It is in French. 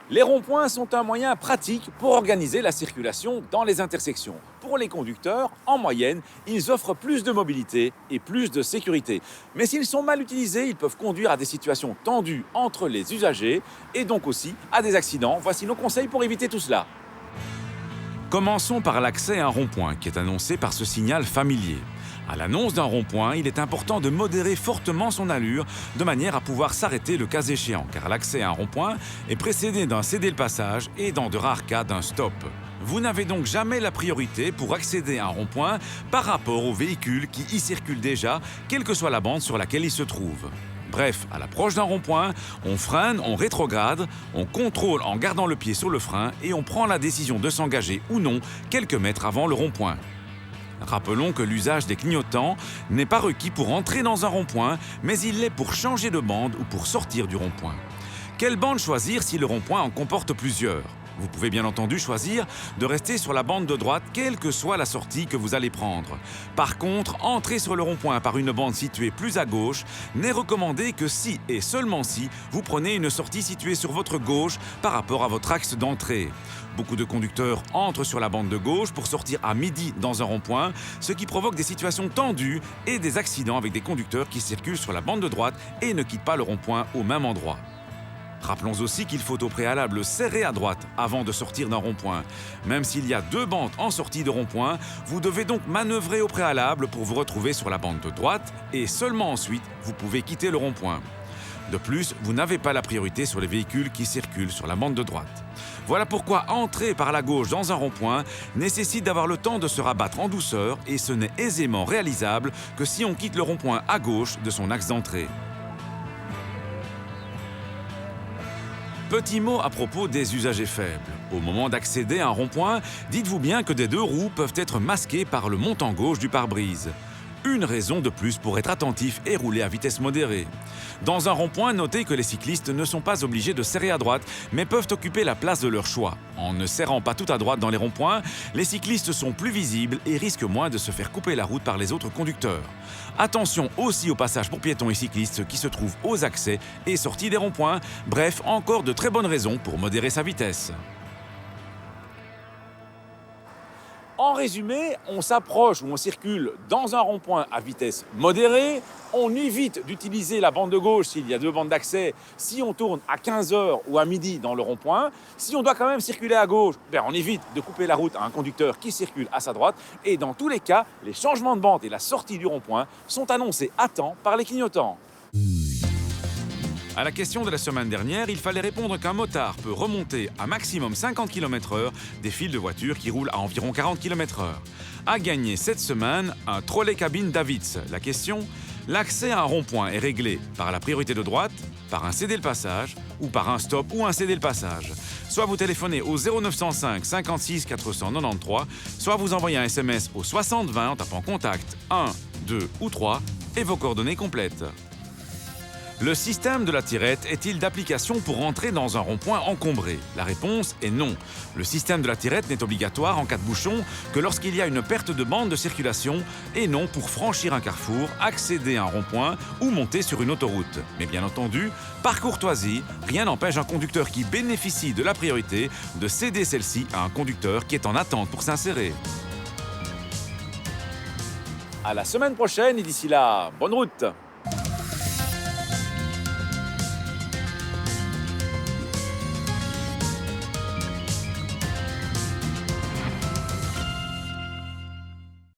Les ronds-points sont un moyen pratique pour organiser la circulation dans les intersections. Pour les conducteurs, en moyenne, ils offrent plus de mobilité et plus de sécurité. Mais s'ils sont mal utilisés, ils peuvent conduire à des situations tendues entre les usagers et donc aussi à des accidents. Voici nos conseils pour éviter tout cela. Commençons par l'accès à un rond-point qui est annoncé par ce signal familier. À l'annonce d'un rond-point, il est important de modérer fortement son allure de manière à pouvoir s'arrêter le cas échéant, car l'accès à un rond-point est précédé d'un céder-le-passage et dans de rares cas d'un stop. Vous n'avez donc jamais la priorité pour accéder à un rond-point par rapport aux véhicules qui y circulent déjà, quelle que soit la bande sur laquelle ils se trouvent. Bref, à l'approche d'un rond-point, on freine, on rétrograde, on contrôle en gardant le pied sur le frein et on prend la décision de s'engager ou non quelques mètres avant le rond-point. Rappelons que l'usage des clignotants n'est pas requis pour entrer dans un rond-point, mais il l'est pour changer de bande ou pour sortir du rond-point. Quelle bande choisir si le rond-point en comporte plusieurs ? Vous pouvez bien entendu choisir de rester sur la bande de droite, quelle que soit la sortie que vous allez prendre. Par contre, entrer sur le rond-point par une bande située plus à gauche n'est recommandé que si et seulement si vous prenez une sortie située sur votre gauche par rapport à votre axe d'entrée. Beaucoup de conducteurs entrent sur la bande de gauche pour sortir à midi dans un rond-point, ce qui provoque des situations tendues et des accidents avec des conducteurs qui circulent sur la bande de droite et ne quittent pas le rond-point au même endroit. Rappelons aussi qu'il faut au préalable serrer à droite avant de sortir d'un rond-point. Même s'il y a deux bandes en sortie de rond-point, vous devez donc manœuvrer au préalable pour vous retrouver sur la bande de droite et seulement ensuite vous pouvez quitter le rond-point. De plus, vous n'avez pas la priorité sur les véhicules qui circulent sur la bande de droite. Voilà pourquoi entrer par la gauche dans un rond-point nécessite d'avoir le temps de se rabattre en douceur et ce n'est aisément réalisable que si on quitte le rond-point à gauche de son axe d'entrée. Petit mot à propos des usagers faibles. Au moment d'accéder à un rond-point, dites-vous bien que des deux roues peuvent être masquées par le montant gauche du pare-brise. Une raison de plus pour être attentif et rouler à vitesse modérée. Dans un rond-point, notez que les cyclistes ne sont pas obligés de serrer à droite, mais peuvent occuper la place de leur choix. En ne serrant pas tout à droite dans les ronds-points, les cyclistes sont plus visibles et risquent moins de se faire couper la route par les autres conducteurs. Attention aussi aux passages pour piétons et cyclistes qui se trouvent aux accès et sorties des ronds-points. Bref, encore de très bonnes raisons pour modérer sa vitesse. En résumé, on s'approche ou on circule dans un rond-point à vitesse modérée, on évite d'utiliser la bande de gauche s'il y a deux bandes d'accès, si on tourne à 15h ou à midi dans le rond-point. Si on doit quand même circuler à gauche, on évite de couper la route à un conducteur qui circule à sa droite. Et dans tous les cas, les changements de bande et la sortie du rond-point sont annoncés à temps par les clignotants. À la question de la semaine dernière, il fallait répondre qu'un motard peut remonter à maximum 50 km/h des files de voitures qui roulent à environ 40 km/h. À gagner cette semaine, un trolley cabine Davids. La question, l'accès à un rond-point est réglé par la priorité de droite, par un céder-le-passage ou par un stop ou un céder-le-passage. Soit vous téléphonez au 0905 56 493, soit vous envoyez un SMS au 60 20 en tapant contact 1, 2 ou 3 et vos coordonnées complètes. Le système de la tirette est-il d'application pour entrer dans un rond-point encombré ? La réponse est non. Le système de la tirette n'est obligatoire en cas de bouchon que lorsqu'il y a une perte de bande de circulation et non pour franchir un carrefour, accéder à un rond-point ou monter sur une autoroute. Mais bien entendu, par courtoisie, rien n'empêche un conducteur qui bénéficie de la priorité de céder celle-ci à un conducteur qui est en attente pour s'insérer. À la semaine prochaine et d'ici là, bonne route!